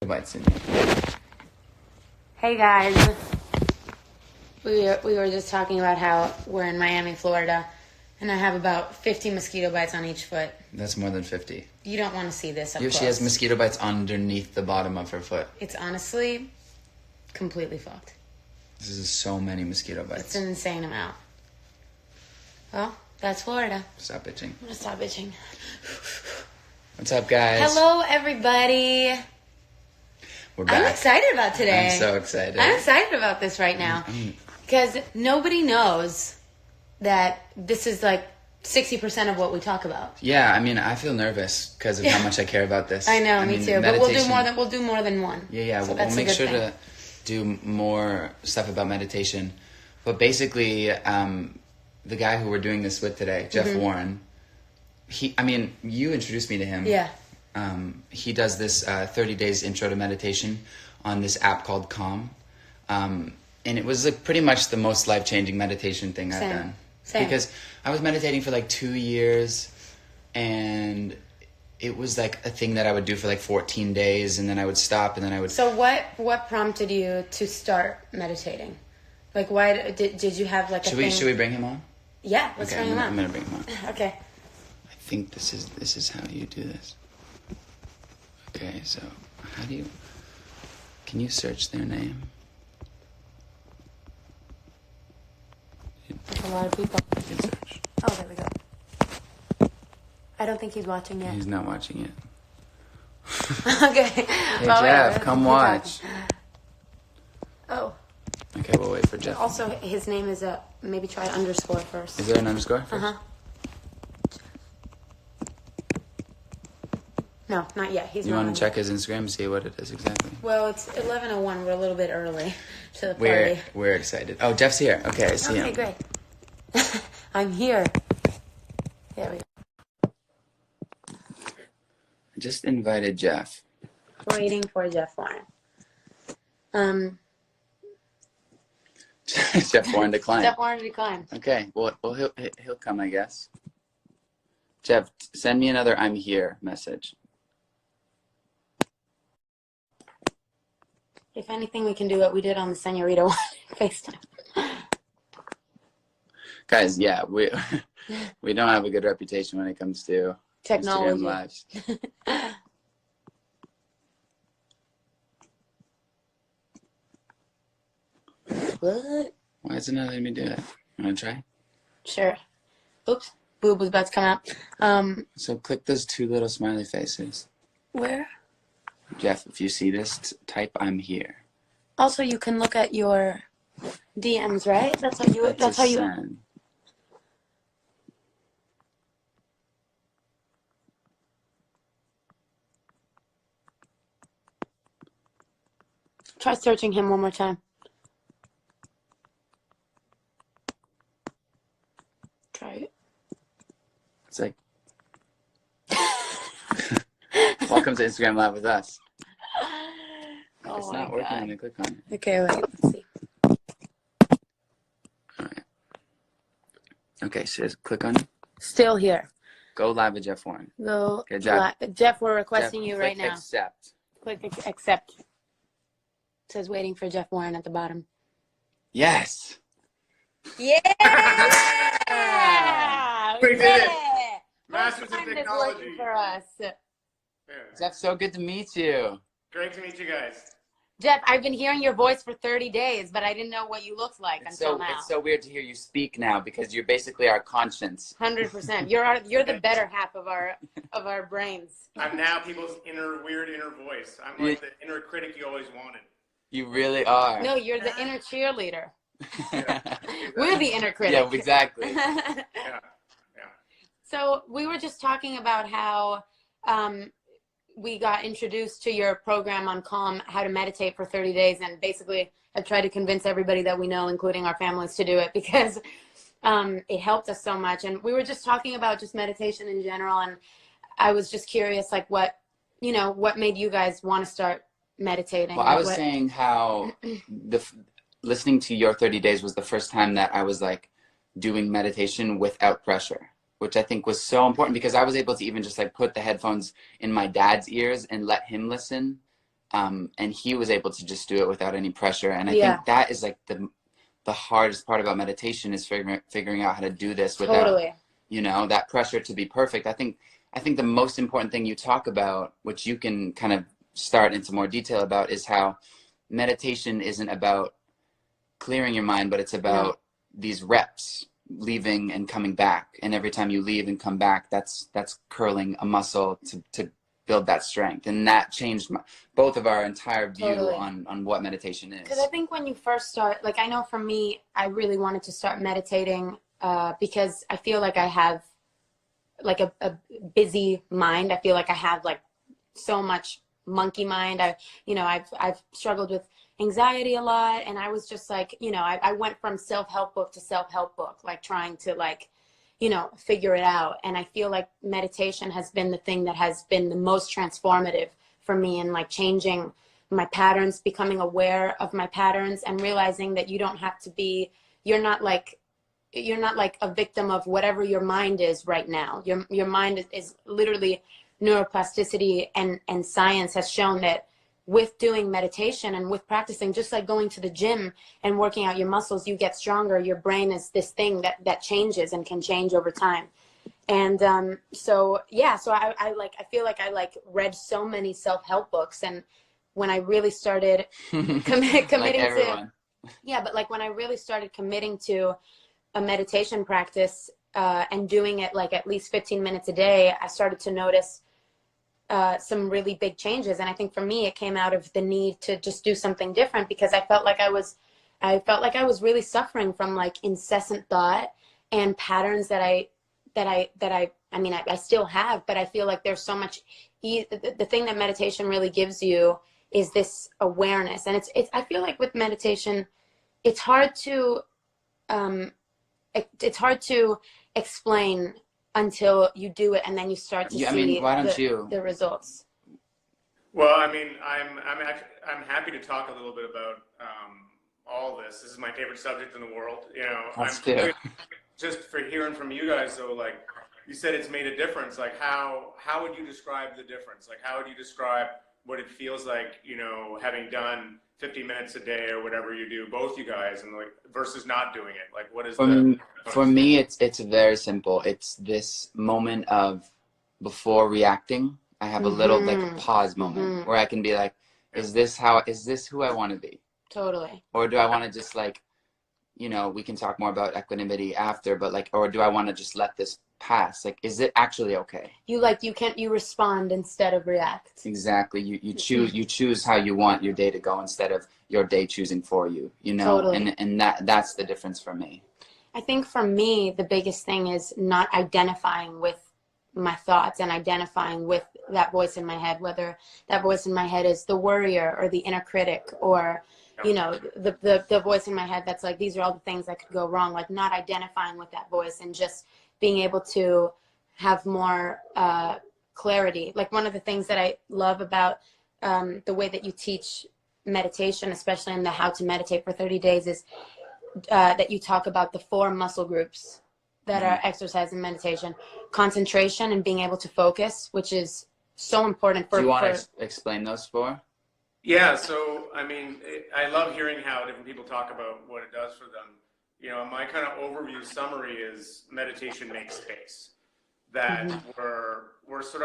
bites in. Hey guys, we were just talking about how we're in Miami, Florida, and I have about 50 mosquito bites on each foot. That's more than 50. You don't want to see this up close. She has mosquito bites underneath the bottom of her foot. It's honestly completely fucked. This is so many mosquito bites. It's an insane amount. Well, that's Florida. Stop bitching. I'm gonna stop bitching. What's up, guys? Hello, everybody. We're back. I'm excited about today. I'm so excited. I'm excited about this right now. Because nobody knows that this is like 60% of what we talk about. Yeah, I mean, I feel nervous because of how much I care about this. I know, me too. But we'll do more than one. Yeah, so we'll make sure to do more stuff about meditation. But basically, the guy who we're doing this with today, Jeff Warren, you introduced me to him. Yeah. He does this 30 days intro to meditation on this app called Calm. And it was like pretty much the most life-changing meditation thing I've done. Same. Because I was meditating for like 2 years, and it was like a thing that I would do for like 14 days, and then I would stop, and then I would... So what prompted you to start meditating? Like, why did you have like a thing? Should we bring him on? Yeah, let's bring him on. I'm going to bring him on. Okay. I think this is how you do this. Okay, so can you search their name? That's a lot of people. Search. Oh, there we go. I don't think he's watching yet. He's not watching it. Okay. Hey, Jeff, come watch. Oh. Okay, we'll wait for Jeff. Also, his name is maybe try underscore first. Is there an underscore first? Uh-huh. No, not yet. You want to check his Instagram and see what it is exactly? Well, it's 11:01. We're a little bit early to the party. We're excited. Oh, Jeff's here. Okay, I see him. Okay, great. I'm here. There we go. I just invited Jeff. Waiting for Jeff Warren. Jeff Warren declined. Jeff Warren declined. Okay, well he'll come, I guess. Jeff, send me another "I'm here" message. If anything, we can do what we did on the Senorita one FaceTime. Guys, yeah, we don't have a good reputation when it comes to technology. Instagram lives. What? Why is it not letting me do it? You want to try? Sure. Oops. Boob was about to come out. So click those two little smiley faces. Where? Jeff, if you see this, type "I'm here." Also, you can look at your DMs, right? That's how you. Send. Try searching him one more time. Try it. It's like, welcome to Instagram Live with us. Oh, it's not working when I click on it. Okay, wait, let's see. All right. Okay, so just click on it. Still here. Go live with Jeff Warren. Go. Good job. Jeff, we're requesting you right now. Accept. Click accept. It says waiting for Jeff Warren at the bottom. Yes. Yeah! We did it. Masters of technology. For us. Jeff, so good to meet you. Great to meet you guys. Jeff, I've been hearing your voice for 30 days, but I didn't know what you looked like until now. It's so weird to hear you speak now because you're basically our conscience. 100%. You're the better half of our brains. I'm now people's weird inner voice. I'm like the inner critic you always wanted. You really are. No, you're the inner cheerleader. Yeah, exactly. We're the inner critic. Yeah, exactly. Yeah. So we were just talking about how we got introduced to your program on Calm, how to meditate for 30 days, and basically I've tried to convince everybody that we know, including our families, to do it because it helped us so much. And we were just talking about just meditation in general, and I was just curious, like what made you guys want to start meditating? Well, I was saying how listening to your 30 days was the first time that I was like doing meditation without pressure, which I think was so important because I was able to even just like put the headphones in my dad's ears and let him listen And he was able to just do it without any pressure. And I Yeah. think that is like the hardest part about meditation is figuring out how to do this without, Totally. you know, that pressure to be perfect. I think the most important thing you talk about, which you can kind of start into more detail about, is how meditation isn't about clearing your mind, but it's about these reps, leaving and coming back. And every time you leave and come back, that's curling a muscle to build that strength. And that changed both of our entire view on what meditation is. Because I think when you first start, like, I know for me, I really wanted to start meditating because I feel like I have like a busy mind. I feel like I have like so much monkey mind. I've struggled with anxiety a lot, and I was just like, I went from self-help book to self-help book, like trying to like, figure it out. And I feel like meditation has been the thing that has been the most transformative for me in like changing my patterns, becoming aware of my patterns, and realizing that you don't have to be, you're not like a victim of whatever your mind is right now. Your mind is literally neuroplasticity, and science has shown that with doing meditation and with practicing, just like going to the gym and working out your muscles, you get stronger. Your brain is this thing that changes and can change over time. And so I feel like I like read so many self-help books, and when I really started committing like everyone. but like when I really started committing to a meditation practice and doing it like at least 15 minutes a day, I started to notice some really big changes. And I think for me, it came out of the need to just do something different, because I felt like I was really suffering from like incessant thought and patterns that I still have, but I feel like there's so much, the thing that meditation really gives you is this awareness. And I feel like with meditation, it's hard to explain until you do it, and then you start to see the results. Well, I mean, I'm happy to talk a little bit about all this. This is my favorite subject in the world. Just for hearing from you guys, though, like you said, it's made a difference. Like how would you describe the difference? Like how would you describe what it feels like, having done 50 minutes a day or whatever you do, both you guys, and like versus not doing it? Like what is for me, it's very simple. It's this moment of before reacting, I have a little like a pause moment where I can be like, is this who I want to be? Totally. Or do I want to just like, we can talk more about equanimity after, but like, or do I want to just let this pass? Like, is it actually okay? You respond instead of react. Exactly. You choose how you want your day to go instead of your day choosing for you, Totally. And that's the difference for me. I think for me, the biggest thing is not identifying with my thoughts and identifying with that voice in my head, whether that voice in my head is the worrier or the inner critic, or the voice in my head that's like, these are all the things that could go wrong. Like not identifying with that voice and just being able to have more clarity. Like one of the things that I love about the way that you teach meditation, especially in the How to Meditate for 30 Days, is that you talk about the 4 muscle groups that are exercise and meditation: concentration and being able to focus, which is so important for. Do you want to explain those 4? Yeah, so I mean, I love hearing how different people talk about what it does for them. My kind of overview summary is meditation makes space. That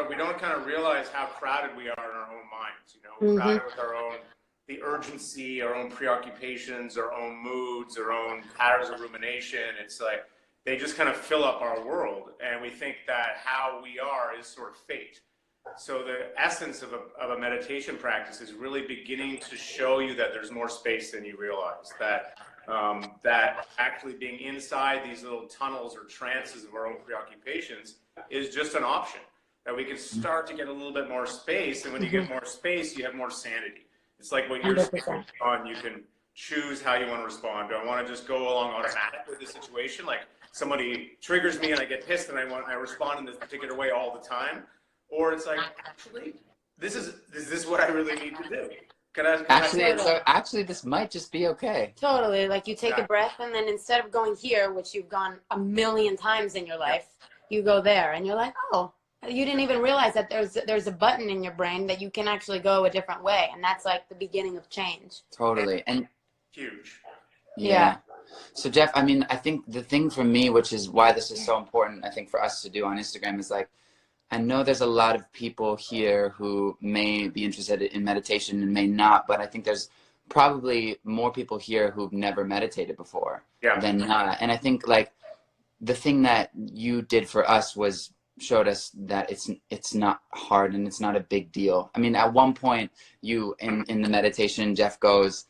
we don't kind of realize how crowded we are in our own minds. We're crowded with the urgency, our own preoccupations, our own moods, our own patterns of rumination. It's like they just kind of fill up our world, and we think that how we are is sort of fate. So the essence of a meditation practice is really beginning to show you that there's more space than you realize, that actually being inside these little tunnels or trances of our own preoccupations is just an option, that we can start to get a little bit more space. And when you get more space, you have more sanity. It's like what you're saying on, you can choose how you want to respond. Do I want to just go along automatic with the situation? Like somebody triggers me and I get pissed and I respond in this particular way all the time. Or it's like, actually, is this what I really need to do? Actually, this might just be okay. Totally. Like you take a breath, and then instead of going here, which you've gone a million times in your life, you go there, and you're like, oh, you didn't even realize that there's a button in your brain that you can actually go a different way, and that's like the beginning of change. Totally. And huge. Yeah. So Jeff, I mean, I think the thing for me, which is why this is so important, I think for us to do on Instagram, is like, I know there's a lot of people here who may be interested in meditation and may not, but I think there's probably more people here who've never meditated before than not. And I think like the thing that you did for us was showed us that it's not hard and it's not a big deal. I mean, at one point you in the meditation, Jeff goes,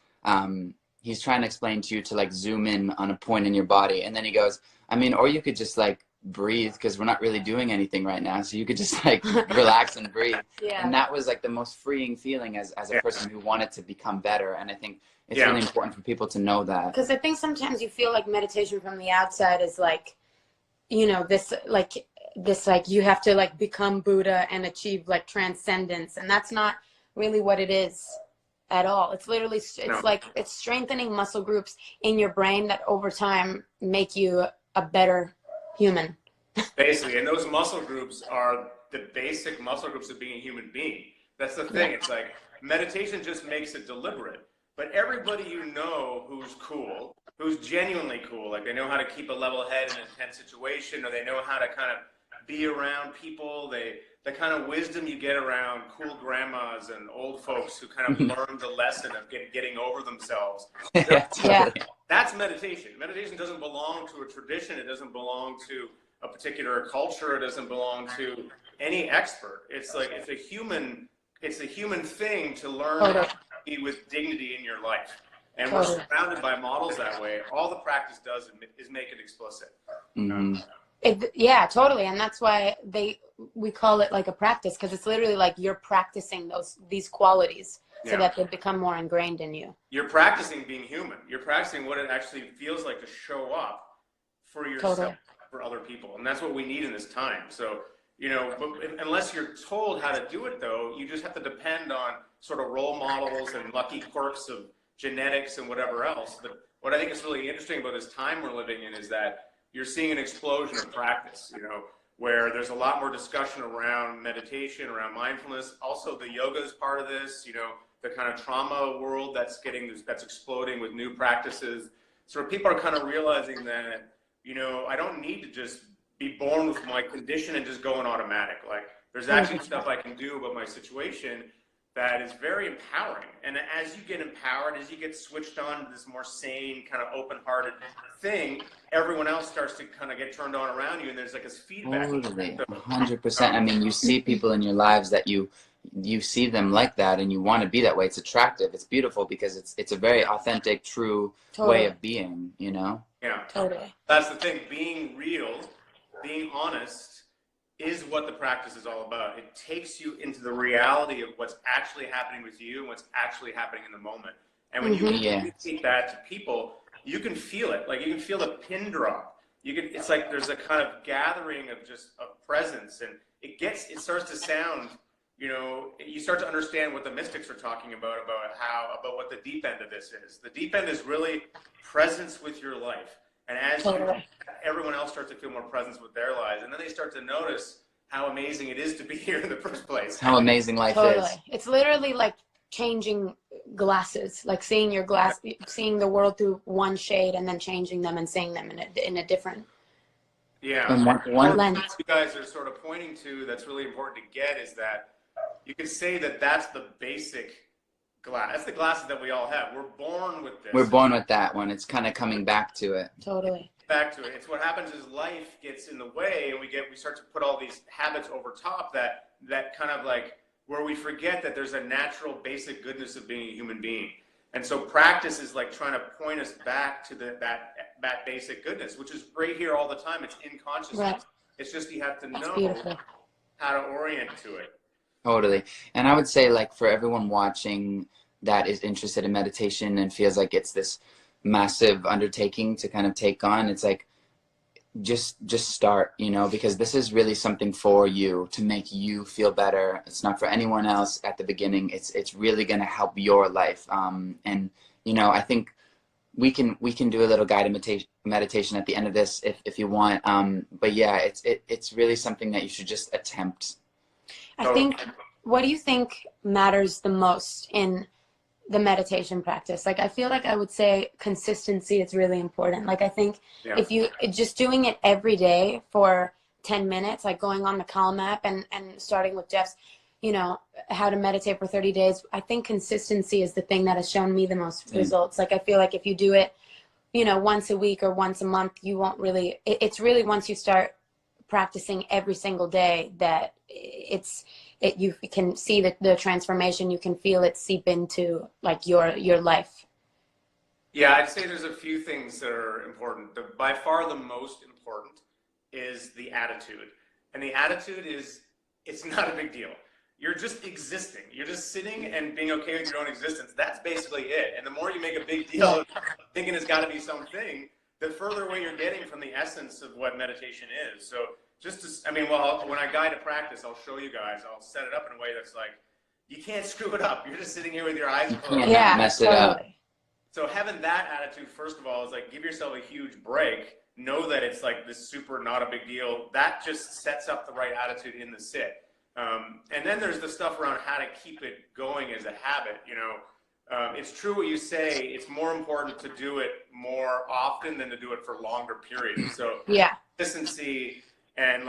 he's trying to explain to you to like zoom in on a point in your body, and then he goes, I mean, or you could just like breathe, because we're not really doing anything right now, so you could just like relax and breathe. And that was like the most freeing feeling as a person who wanted to become better. And I think it's really important for people to know that, because I think sometimes you feel like meditation from the outside is like, you know, this like you have to like become Buddha and achieve like transcendence, and that's not really what it is at all. It's literally like it's strengthening muscle groups in your brain that over time make you a better human. Basically, and those muscle groups are the basic muscle groups of being a human being. That's the thing. It's like meditation just makes it deliberate. But everybody you know who's cool, who's genuinely cool, like they know how to keep a level head in an intense situation, or they know how to kind of be around people, the kind of wisdom you get around cool grandmas and old folks who kind of learn the lesson of getting over themselves. That's meditation. Meditation doesn't belong to a tradition. It doesn't belong to a particular culture. It doesn't belong to any expert. It's like it's a human thing to learn how to be with dignity in your life. And we're surrounded by models that way. All the practice does is make it explicit. Yeah, totally. And that's why we call it like a practice, because it's literally like you're practicing these qualities so that they become more ingrained in you. You're practicing being human. You're practicing what it actually feels like to show up for yourself, for other people. And that's what we need in this time. So, you know, but unless you're told how to do it, though, you just have to depend on sort of role models and lucky quirks of genetics and whatever else. But what I think is really interesting about this time we're living in is that you're seeing an explosion of practice, you know, where there's a lot more discussion around meditation, around mindfulness. Also, the yoga is part of this, you know, the kind of trauma world that's exploding with new practices. So people are kind of realizing that, you know, I don't need to just be born with my condition and just go on automatic. Like, there's actually stuff I can do about my situation that is very empowering. And as you get empowered, as you get switched on to this more sane, kind of open-hearted thing, everyone else starts to kind of get turned on around you, and there's like this feedback. Totally, 100%. I mean, you see people in your lives that you see them like that, and you want to be that way. It's attractive. It's beautiful because it's a very authentic, true way of being, you know? Yeah. Totally. That's the thing. Being real, being honest, is what the practice is all about. It takes you into the reality of what's actually happening with you and what's actually happening in the moment. And when you communicate that to people, you can feel it. Like, you can feel the pin drop. It's like there's a kind of gathering of just a presence, and it starts to sound, you know, you start to understand what the mystics are talking about what the deep end of this is. The deep end is really presence with your life. And as everyone else starts to feel more presence with their lives, and then they start to notice how amazing it is to be here in the first place. How amazing life is. It's literally like changing glasses, like seeing seeing the world through one shade and then changing them and seeing them in a different one lens. You guys are sort of pointing to that's really important to get is that you could say that that's the basic glass. That's the glasses that we all have. We're born with this. We're born with that one. It's kind of coming back to it. Totally. Back to it. It's what happens is life gets in the way, and we start to put all these habits over top that kind of like where we forget that there's a natural basic goodness of being a human being. And so practice is like trying to point us back to that basic goodness, which is right here all the time. It's in consciousness. Right. It's just you have to know how to orient to it. Totally. And I would say, like, for everyone watching that is interested in meditation and feels like it's this massive undertaking to kind of take on, it's like, just start, you know, because this is really something for you to make you feel better. It's not for anyone else at the beginning. It's really going to help your life. And, you know, I think we can do a little guided meditation at the end of this if you want. But yeah, it's really something that you should just attempt. I think, what do you think matters the most in the meditation practice? Like, I feel like I would say consistency is really important. Like, I think if you just doing it every day for 10 minutes, like going on the Calm app and starting with Jeff's, you know, how to meditate for 30 days, I think consistency is the thing that has shown me the most results. Like, I feel like if you do it, you know, once a week or once a month, you won't really, it's really once you start practicing every single day that you can see the transformation. You can feel it seep into like your life. Yeah, I'd say there's a few things that are important. By far the most important is the attitude. And the attitude is, it's not a big deal. You're just existing. You're just sitting and being okay with your own existence. That's basically it. And the more you make a big deal of thinking it's got to be something, the further away you're getting from the essence of what meditation is. So when I guide a practice, I'll show you guys, I'll set it up in a way that's like, you can't screw it up. You're just sitting here with your eyes closed. Yeah, mess it up. So having that attitude, first of all, is like, give yourself a huge break. Know that it's like this super not a big deal. That just sets up the right attitude in the sit. And then there's the stuff around how to keep it going as a habit. You know, it's true what you say. It's more important to do it more often than to do it for longer periods. So consistency and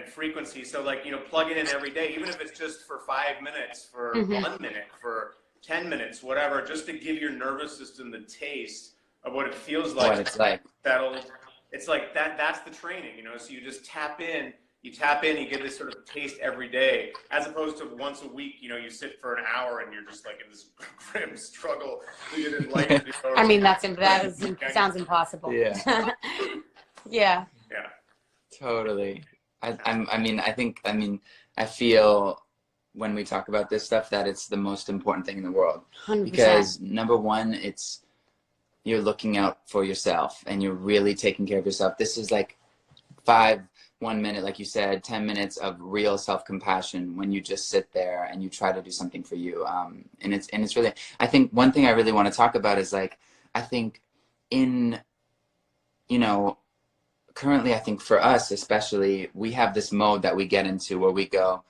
frequency. So like, you know, plug it in every day, even if it's just for 5 minutes, for 1 minute, for 10 minutes, whatever, just to give your nervous system the taste of what it feels like. What it's like. It's like that's the training, you know. So you just tap in, you get this sort of taste every day, as opposed to once a week, you know, you sit for an hour and you're just like in this grim struggle. I mean, that sounds impossible. Yeah. Yeah. Totally. I feel when we talk about this stuff that it's the most important thing in the world. 100%. Because number one, you're looking out for yourself and you're really taking care of yourself. This is like 1 minute, like you said, 10 minutes of real self-compassion when you just sit there and you try to do something for you. And it's really, I think one thing I really want to talk about is like, I think currently, I think for us especially, we have this mode that we get into where we go,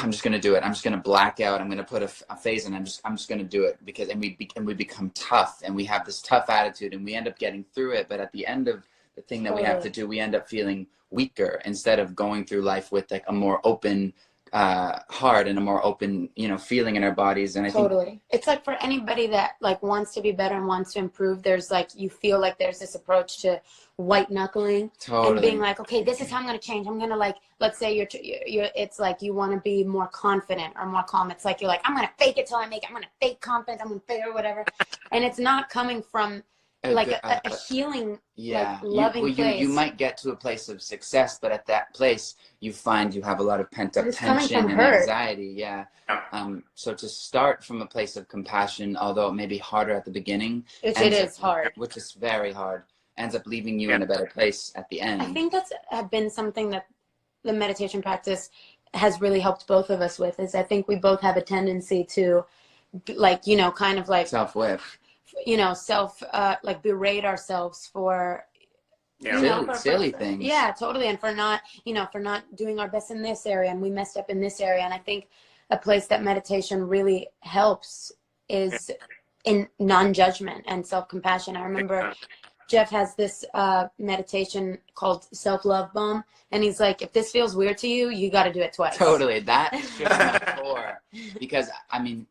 I'm just going to do it. I'm just going to black out. I'm going to put a phase in. I'm just going to do it and we become tough and we have this tough attitude and we end up getting through it. But at the end of the thing that we have to do, we end up feeling weaker instead of going through life with like a more open heart and a more open, you know, feeling in our bodies. And I think it's like for anybody that like wants to be better and wants to improve, there's like, you feel like there's this approach to white knuckling and being like, okay, this is how I'm going to change. I'm going to like, let's say it's like you want to be more confident or more calm. It's like, you're like, I'm going to fake it till I make it. I'm going to fake confidence. I'm going to fake or whatever. And it's not coming from like a healing, like loving place. You might get to a place of success, but at that place you find you have a lot of pent up tension and anxiety. So to start from a place of compassion, although it may be harder at the beginning, it is hard, which is very hard, ends up leaving you in a better place at the end. I think that's been something that the meditation practice has really helped both of us with, is I think we both have a tendency to like, you know, kind of like self-whip, you know, like berate ourselves for silly things. Yeah, totally. And for not doing our best in this area, and we messed up in this area. And I think a place that meditation really helps is in non-judgment and self-compassion. I remember Jeff has this meditation called Self-Love Bomb. And he's like, if this feels weird to you, you got to do it twice. Totally. That should be core. Because, I mean,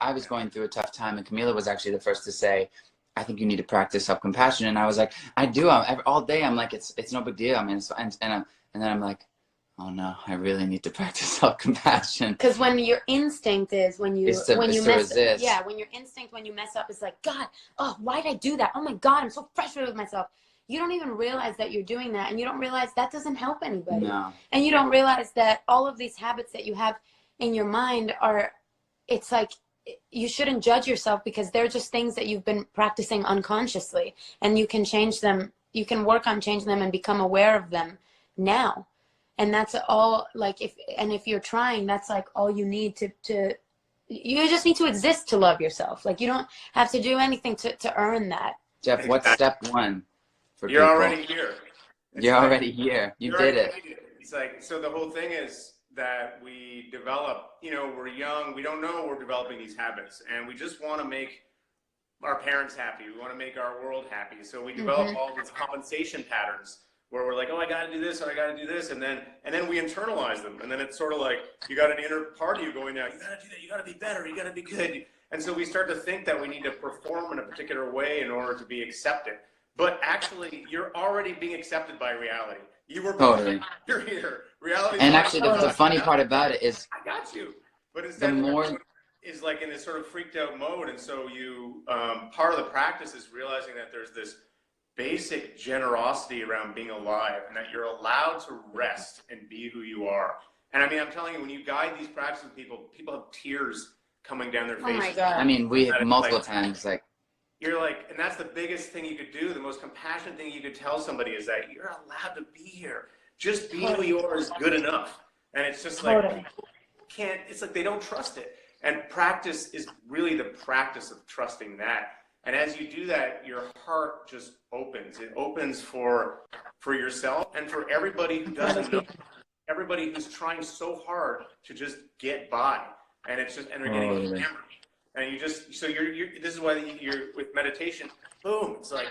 I was going through a tough time, and Camila was actually the first to say, I think you need to practice self-compassion. And I was like, I do. All day I'm like, it's no big deal. I mean, and then I'm like, oh no, I really need to practice self-compassion. Because when your instinct is when you mess up, it's like, God, oh, why did I do that? Oh my God, I'm so frustrated with myself. You don't even realize that you're doing that, and you don't realize that doesn't help anybody. No. And you don't realize that all of these habits that you have in your mind it's like, you shouldn't judge yourself because they're just things that you've been practicing unconsciously, and you can change them. You can work on changing them and become aware of them now. And that's all, like, if you're trying, that's like all you need to you just need to exist to love yourself. Like, you don't have to do anything to earn that. Jeff, what's step one for You're people? already here. You're already here. You did it. It's like, so the whole thing is that we develop, you know, we're young, we don't know we're developing these habits, and we just want to make our parents happy. We want to make our world happy. So we develop all these compensation patterns where we're like, oh, I got to do this, or I got to do this. And then we internalize them. And then it's sort of like, you got an inner part of you going now, you got to do that. You got to be better. You got to be good. And so we start to think that we need to perform in a particular way in order to be accepted. But actually, you're already being accepted by reality. You were born, you're here. Reality. And actually, the funny part about it is, I got you. But instead, the more is like in this sort of freaked out mode. And so you, part of the practice is realizing that there's this basic generosity around being alive, and that you're allowed to rest and be who you are. And I mean, I'm telling you, when you guide these practices with people have tears coming down their faces. Oh my God. I mean, we have multiple times, like, you're like, and that's the biggest thing you could do. The most compassionate thing you could tell somebody is that you're allowed to be here. Just being who you are is good enough. And it's just like, people can't, it's like they don't trust it. And practice is really the practice of trusting that. And as you do that, your heart just opens. It opens for yourself and for everybody who doesn't know, everybody who's trying so hard to just get by. And it's just, and they're getting hammered. And you just, so you're this is why you're with meditation, boom, it's like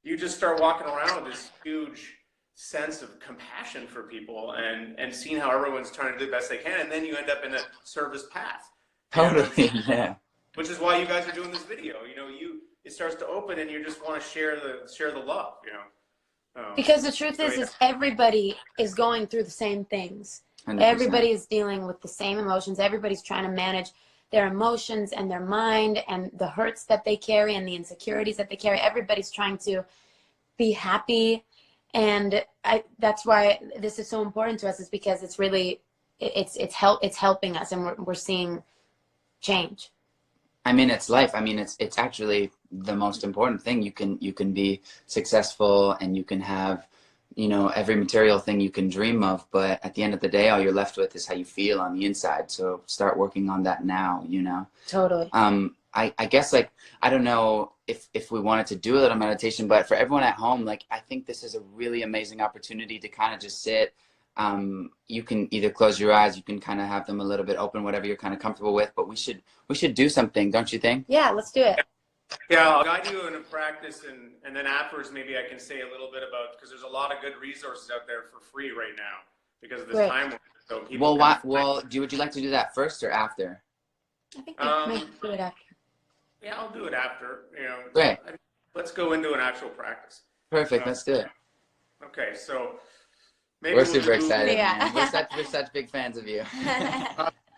you just start walking around with this huge sense of compassion for people and seeing how everyone's trying to do the best they can. And then you end up in a service path. totally, yeah. Which is why you guys are doing this video. You know, it starts to open and you just want to share the love, you know. Because the truth is everybody is going through the same things. 100%. Everybody is dealing with the same emotions. Everybody's trying to manage their emotions and their mind and the hurts that they carry and the insecurities that they carry. Everybody's trying to be happy. And that's why this is so important to us, is because it's really, it's helping us, and we're seeing change. I mean, it's life. I mean, it's actually the most important thing. You can be successful and you can have, you know, every material thing you can dream of, but at the end of the day, all you're left with is how you feel on the inside. So start working on that now, you know? Totally. I guess, like, I don't know if we wanted to do a little meditation, but for everyone at home, like, I think this is a really amazing opportunity to kind of just sit. You can either close your eyes, you can kind of have them a little bit open, whatever you're kind of comfortable with, but we should do something, don't you think? Yeah, let's do it. Yeah, I'll guide you in a practice, and then afterwards maybe I can say a little bit about, because there's a lot of good resources out there for free right now because of this time. So people would you like to do that first or after? I think we might do it after. Yeah, I'll do it after. You know, Great. Let's go into an actual practice. Perfect. Let's do it. Okay, so maybe We're super excited. Yeah. Man. We're such big fans of you.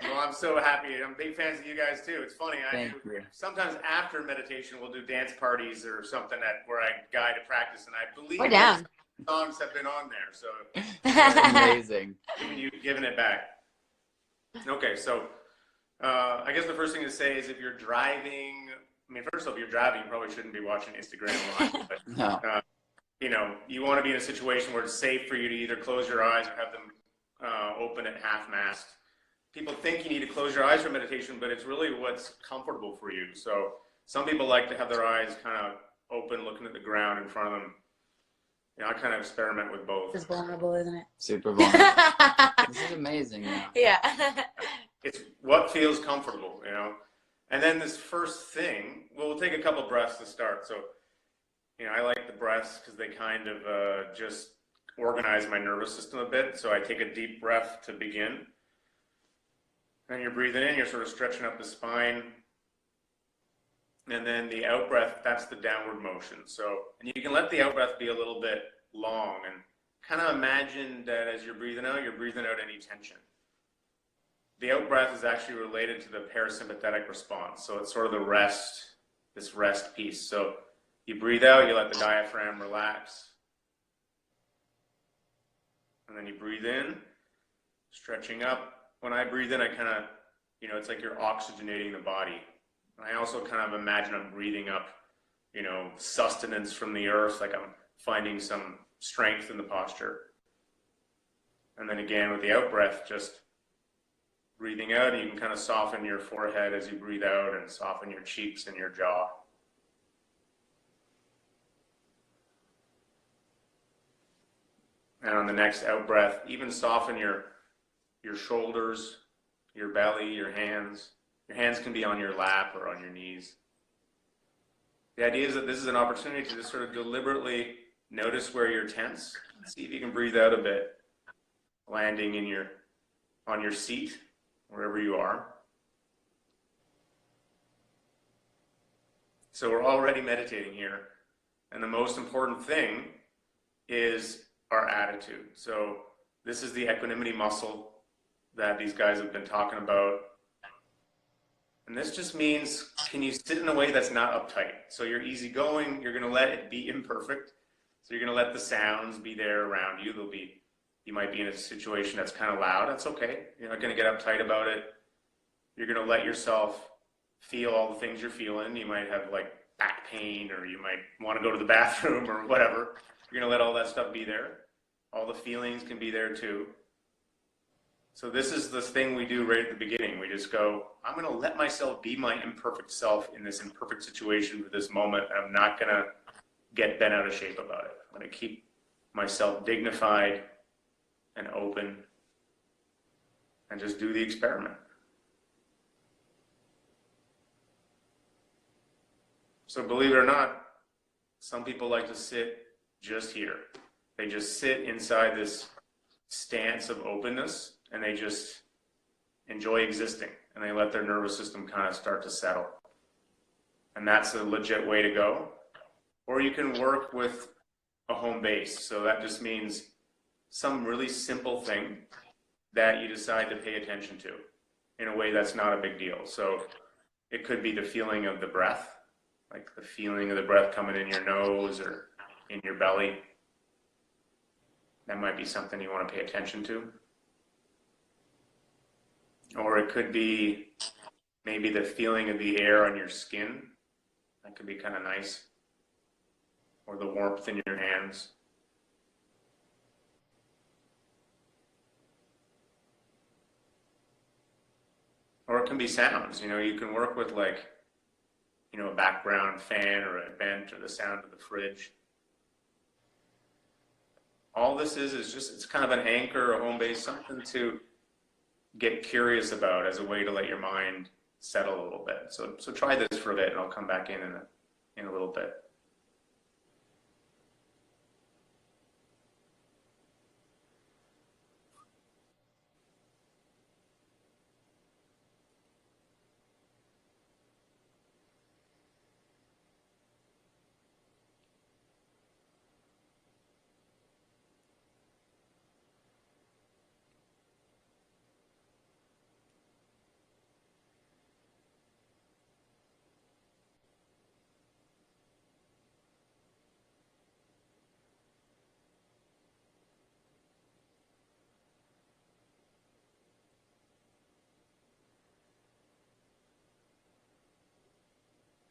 Well, I'm so happy. I'm big fans of you guys too. It's funny. Thank you. Sometimes after meditation, we'll do dance parties or something where I guide a practice, and I believe we're down. Songs have been on there, so amazing. Giving it back. Okay, so I guess the first thing to say is if you're driving. I mean, first of all, if you're driving, you probably shouldn't be watching Instagram Live. But, no. You know, you want to be in a situation where it's safe for you to either close your eyes or have them open at half-mast. People think you need to close your eyes for meditation, but it's really what's comfortable for you. So some people like to have their eyes kind of open, looking at the ground in front of them. You know, I kind of experiment with both. It's vulnerable, isn't it? Super vulnerable. This is amazing. Man. Yeah. It's what feels comfortable, you know. And then this first thing, we'll take a couple breaths to start. So, you know, I like the breaths because they kind of just organize my nervous system a bit. So I take a deep breath to begin. And you're breathing in, you're sort of stretching up the spine. And then the out breath, that's the downward motion. So, and you can let the out breath be a little bit long and kind of imagine that as you're breathing out any tension. The out breath is actually related to the parasympathetic response. So it's sort of the rest, this rest piece. So you breathe out, you let the diaphragm relax. And then you breathe in, stretching up. When I breathe in, I kind of, you know, it's like you're oxygenating the body. And I also kind of imagine I'm breathing up, you know, sustenance from the earth, like I'm finding some strength in the posture. And then again, with the out breath, just breathing out, you can kind of soften your forehead as you breathe out and soften your cheeks and your jaw. And on the next out breath, even soften your shoulders, your belly, your hands. Your hands can be on your lap or on your knees. The idea is that this is an opportunity to just sort of deliberately notice where you're tense. See if you can breathe out a bit, landing on your seat, wherever you are. So we're already meditating here. And the most important thing is our attitude. So this is the equanimity muscle that these guys have been talking about. And this just means, can you sit in a way that's not uptight? So you're easygoing, you're going to let it be imperfect. So you're going to let the sounds be there around you. You might be in a situation that's kind of loud. That's okay. You're not going to get uptight about it. You're going to let yourself feel all the things you're feeling. You might have like back pain, or you might want to go to the bathroom or whatever. You're going to let all that stuff be there. All the feelings can be there too. So this is the thing we do right at the beginning. We just go, I'm going to let myself be my imperfect self in this imperfect situation for this moment. I'm not going to get bent out of shape about it. I'm going to keep myself dignified and open and just do the experiment. So believe it or not, some people like to sit just here. They just sit inside this stance of openness, and they just enjoy existing, and they let their nervous system kind of start to settle. And that's a legit way to go. Or you can work with a home base. So that just means some really simple thing that you decide to pay attention to in a way that's not a big deal. So it could be the feeling of the breath, like the feeling of the breath coming in your nose or in your belly. That might be something you want to pay attention to. Or it could be maybe the feeling of the air on your skin. That could be kind of nice. Or the warmth in your hands. Or it can be sounds. You can work with like, a background fan or a vent or the sound of the fridge. All this is just, it's kind of an anchor, a home base, something to get curious about as a way to let your mind settle a little bit. So try this for a bit, and I'll come back in a little bit.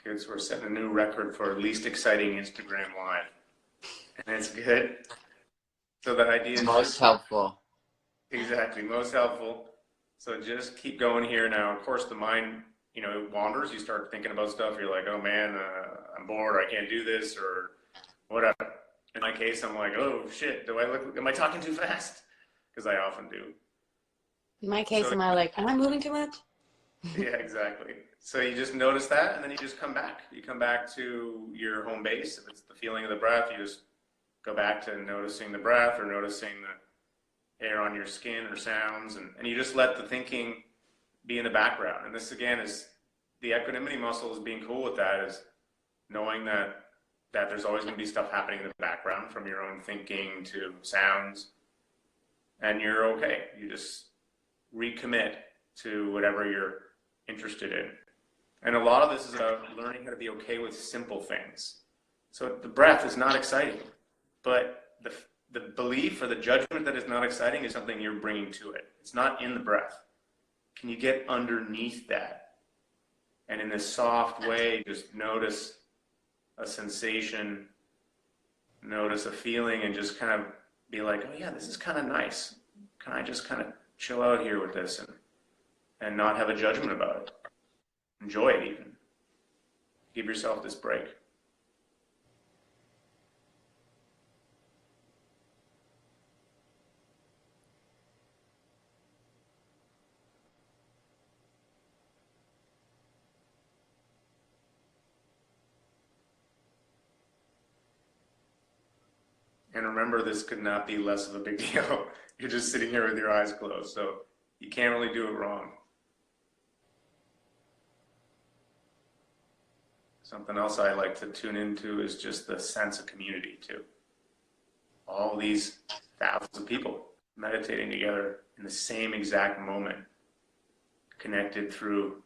Good, so we're setting a new record for least exciting Instagram Live. And it's good. So the idea is most helpful. Exactly, most helpful. So just keep going here now. Of course, the mind, it wanders. You start thinking about stuff. You're like, oh man, I'm bored. I can't do this or whatever. In my case, I'm like, oh shit, am I talking too fast? Because I often do. In my case, am I moving too much? Yeah, exactly. So you just notice that, and then you just come back. You come back to your home base. If it's the feeling of the breath, you just go back to noticing the breath or noticing the air on your skin or sounds, and you just let the thinking be in the background. And this, again, is the equanimity muscle. Is being cool with that, is knowing that there's always going to be stuff happening in the background, from your own thinking to sounds, and you're okay. You just recommit to whatever you're interested in. And a lot of this is about learning how to be okay with simple things. So the breath is not exciting, but the belief or the judgment that is not exciting is something you're bringing to it. It's not in the breath. Can you get underneath that? And in this soft way, just notice a sensation, notice a feeling, and just kind of be like, oh yeah, this is kind of nice. Can I just kind of chill out here with this and and not have a judgment about it. Enjoy it even. Give yourself this break. And remember, this could not be less of a big deal. You're just sitting here with your eyes closed, so you can't really do it wrong. Something else I like to tune into is just the sense of community too. All these thousands of people meditating together in the same exact moment, connected through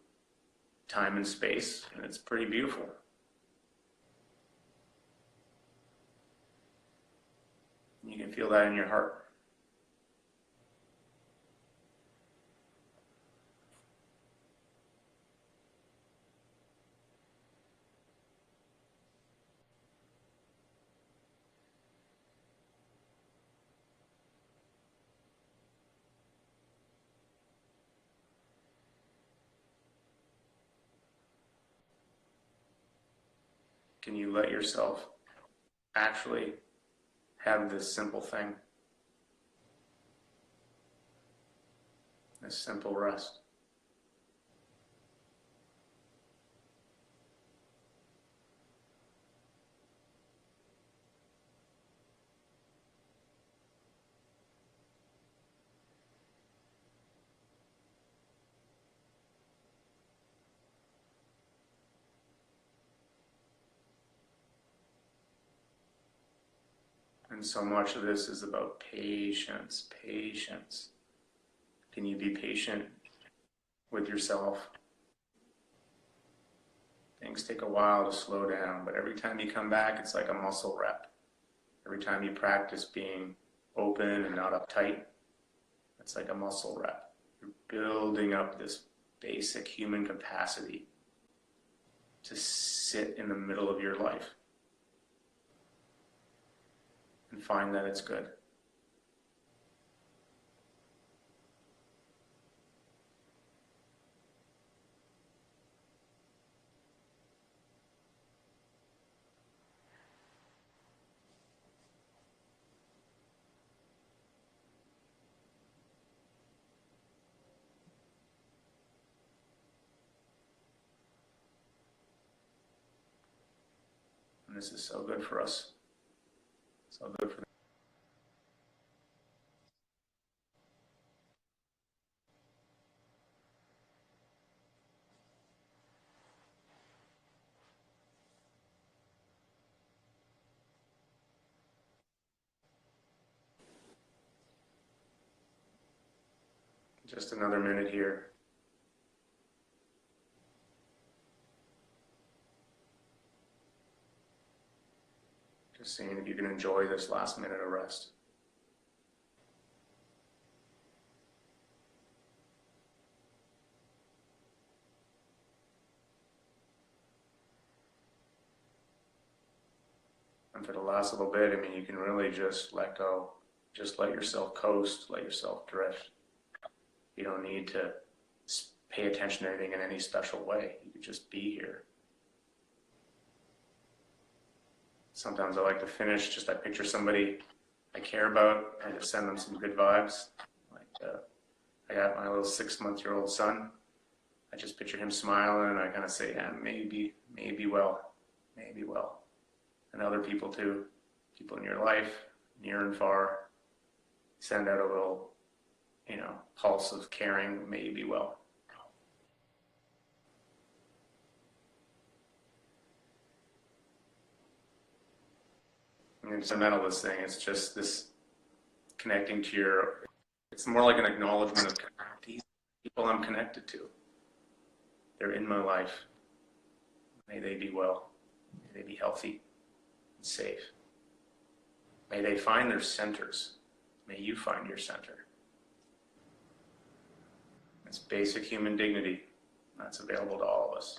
time and space, and it's pretty beautiful. You can feel that in your heart. Can you let yourself actually have this simple thing, this simple rest? And so much of this is about patience, patience. Can you be patient with yourself? Things take a while to slow down, but every time you come back, it's like a muscle rep. Every time you practice being open and not uptight, it's like a muscle rep. You're building up this basic human capacity to sit in the middle of your life and find that it's good. And this is so good for us. So good for just another minute here. Just seeing if you can enjoy this last minute of rest. And for the last little bit, I mean, you can really just let go. Just let yourself coast, let yourself drift. You don't need to pay attention to anything in any special way. You can just be here. Sometimes I like to finish, just I picture somebody I care about and just send them some good vibes. Like I got my little 6-month-old son. I just picture him smiling and I kind of say, yeah, maybe well. And other people too, people in your life, near and far, send out a little, pulse of caring, maybe well. I mean, it's a mental this thing. It's just this connecting to it's more like an acknowledgement of these people I'm connected to. They're in my life. May they be well. May they be healthy and safe. May they find their centers. May you find your center. It's basic human dignity that's available to all of us.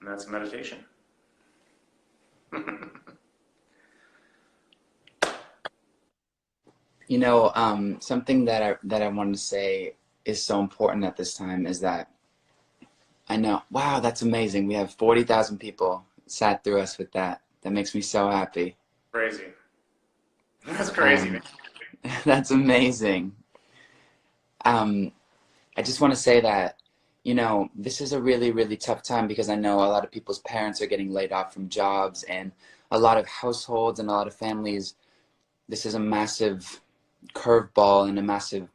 And that's meditation. You know, something that I wanted to say is so important at this time is that I know, wow, that's amazing. We have 40,000 people sat through us with that. That makes me so happy. Crazy. That's crazy, man. That's amazing. I just want to say that, you know, this is a really, really tough time because I know a lot of people's parents are getting laid off from jobs, and a lot of households and a lot of families, this is a massive curveball and a massive,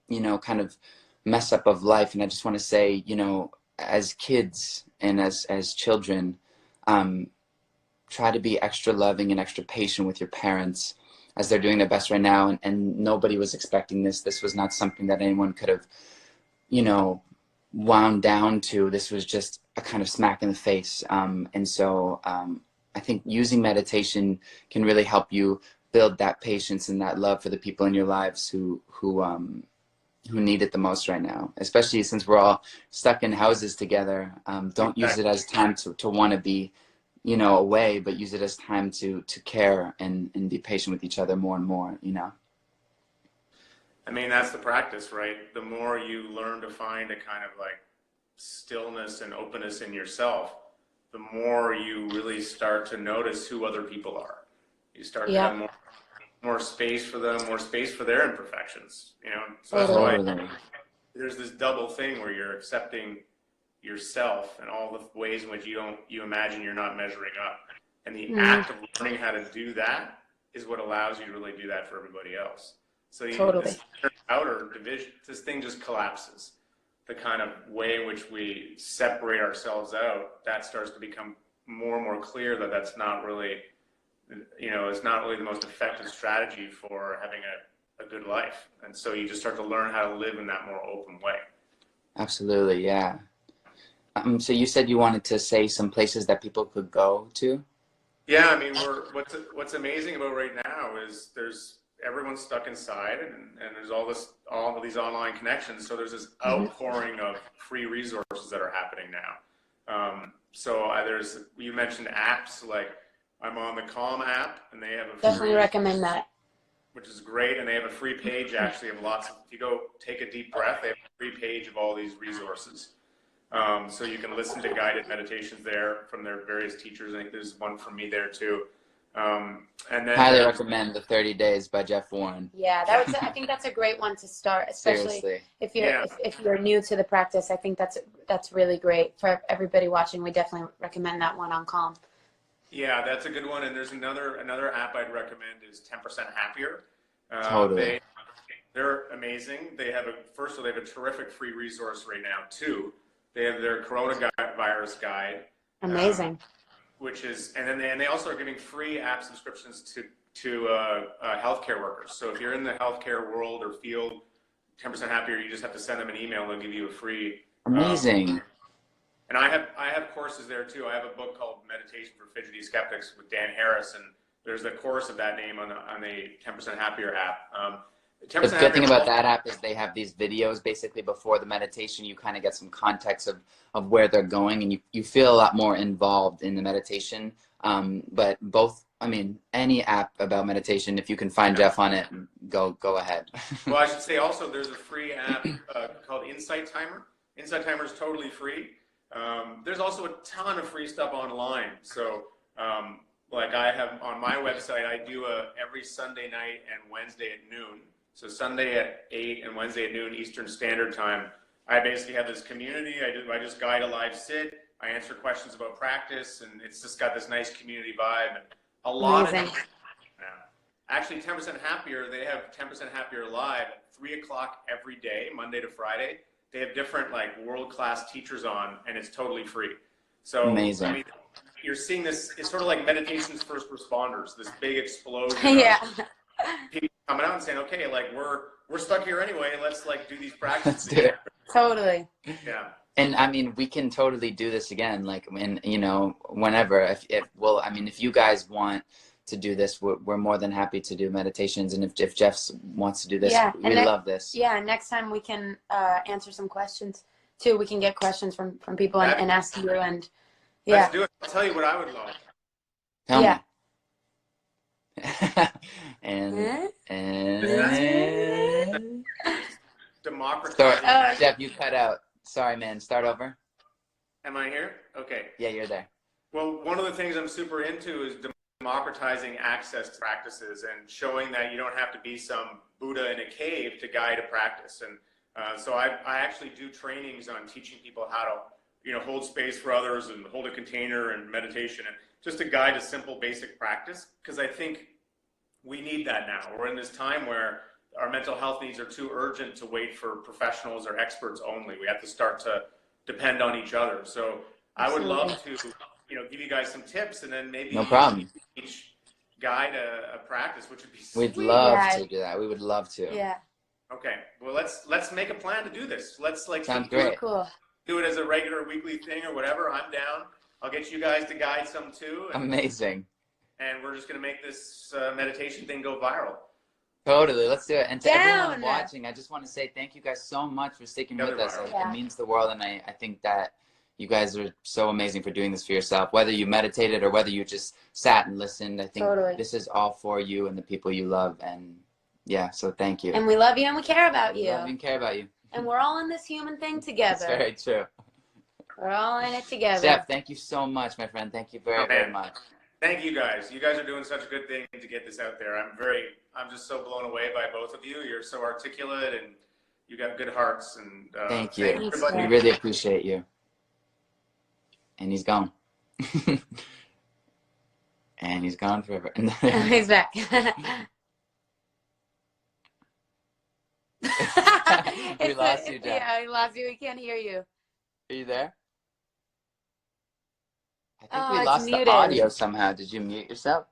you know, kind of mess up of life. And I just want to say, you know, as kids and as children, try to be extra loving and extra patient with your parents as they're doing their best right now. And nobody was expecting this. This was not something that anyone could have, you know, wound down to. This was just a kind of smack in the face. And so I think using meditation can really help you build that patience and that love for the people in your lives who need it the most right now, especially since we're all stuck in houses together. Don't use it as time to want to be, you know, away, but use it as time to care and be patient with each other more and more, you know. I mean, that's the practice, right? The more you learn to find a kind of like stillness and openness in yourself, the more you really start to notice who other people are. You start to have more space for them, more space for their imperfections, you know? So that's why there's this double thing where you're accepting yourself and all the ways in which you imagine you're not measuring up. And the act of learning how to do that is what allows you to really do that for everybody else. So this outer division, this thing just collapses. The kind of way in which we separate ourselves out, that starts to become more and more clear that that's not really, you know, it's not really the most effective strategy for having a good life. And so you just start to learn how to live in that more open way. Absolutely, yeah. So you said you wanted to say some places that people could go to? Yeah, I mean, what's amazing about right now is everyone's stuck inside, and there's all of these online connections. So there's this outpouring of free resources that are happening now. You mentioned apps, like I'm on the Calm app, and they have definitely recommend that, which is great. And they have a free page actually of lots of, if you go take a deep breath, they have a free page of all these resources. So you can listen to guided meditations there from their various teachers. I think there's one from me there too. And then highly recommend the 30 Days by Jeff Warren. Yeah, I think that's a great one to start, especially Seriously. if you're new to the practice. I think that's really great for everybody watching. We definitely recommend that one on Calm. Yeah, that's a good one. And there's another app I'd recommend is 10% Happier. Totally. They're amazing. They have a terrific free resource right now too. They have their coronavirus guide. Amazing. And they also are giving free app subscriptions to healthcare workers. So if you're in the healthcare world or field, 10% Happier, you just have to send them an email and they'll give you a free. Amazing. And I have courses there too. I have a book called Meditation for Fidgety Skeptics with Dan Harris, and there's a course of that name on the 10% Happier app. The good thing about that app is they have these videos basically before the meditation. You kind of get some context of where they're going, and you feel a lot more involved in the meditation. But any app about meditation, if you can find Jeff on it, go ahead. Well, I should say also there's a free app called Insight Timer. Insight Timer is totally free. There's also a ton of free stuff online. So like I have on my website, I do every Sunday night and Wednesday at noon. So Sunday at 8 and Wednesday at noon Eastern Standard Time, I basically have this community. I just guide a live sit. I answer questions about practice, and it's just got this nice community vibe. And a lot Amazing. of now. Actually, 10% Happier, they have 10% Happier live at 3 o'clock every day, Monday to Friday. They have different like world-class teachers on, and it's totally free. So amazing. I mean, you're seeing this. It's sort of like meditation's first responders. This big explosion. Yeah. People coming out and saying, okay, like we're stuck here anyway. Let's like do these practices. Let's do it. Totally. Yeah. And I mean, we can totally do this again, like when, you know, whenever, if you guys want to do this, we're more than happy to do meditations. And if Jeff wants to do this, we love this. Yeah. Next time we can answer some questions too. We can get questions from people and ask you, and let's do it. I'll tell you what I would love. Tell me. and Jeff, you cut out. Sorry, man. Start over. Am I here? Okay. Yeah, you're there. Well, one of the things I'm super into is democratizing access to practices and showing that you don't have to be some Buddha in a cave to guide a practice. And so I actually do trainings on teaching people how to, you know, hold space for others and hold a container and meditation, and just to guide a simple basic practice, because I think we need that now. We're in this time where our mental health needs are too urgent to wait for professionals or experts only. We have to start to depend on each other. So I would love to, you know, give you guys some tips, and then maybe no problem. each guide a practice, which would be sweet. We'd love to do that. We would love to. Yeah. Okay. Well, let's make a plan to do this. Let's like Sounds great. Cool. do it as a regular weekly thing or whatever. I'm down. I'll get you guys to guide some too. Amazing. And we're just gonna make this meditation thing go viral. Totally, let's do it. And to everyone watching, I just want to say thank you guys so much for sticking with us. It means the world, and I think that you guys are so amazing for doing this for yourself. Whether you meditated or whether you just sat and listened, I think this is all for you and the people you love. And yeah, so thank you. And we love you and we care about you. Love you and care about you. And we're all in this human thing together. That's very true. We're all in it together. Jeff, thank you so much, my friend. Thank you very, very much. Thank you guys. You guys are doing such a good thing to get this out there. I'm just so blown away by both of you. You're so articulate and you got good hearts. And thank you. We really appreciate you. And he's gone. And he's gone forever. He's back. We lost you, Jeff. Yeah, we lost you. We can't hear you. Are you there? I think we lost the audio somehow. Did you mute yourself?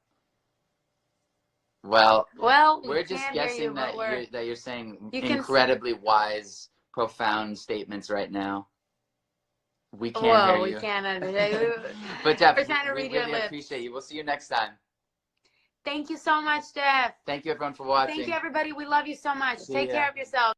Well, we're just guessing that you're saying incredibly wise, profound statements right now. We can't hear you. We can't understand. But Jeff, we're trying to read your really lips. Appreciate you. We'll see you next time. Thank you so much, Jeff. Thank you, everyone, for watching. Thank you, everybody. We love you so much. Take care of yourself.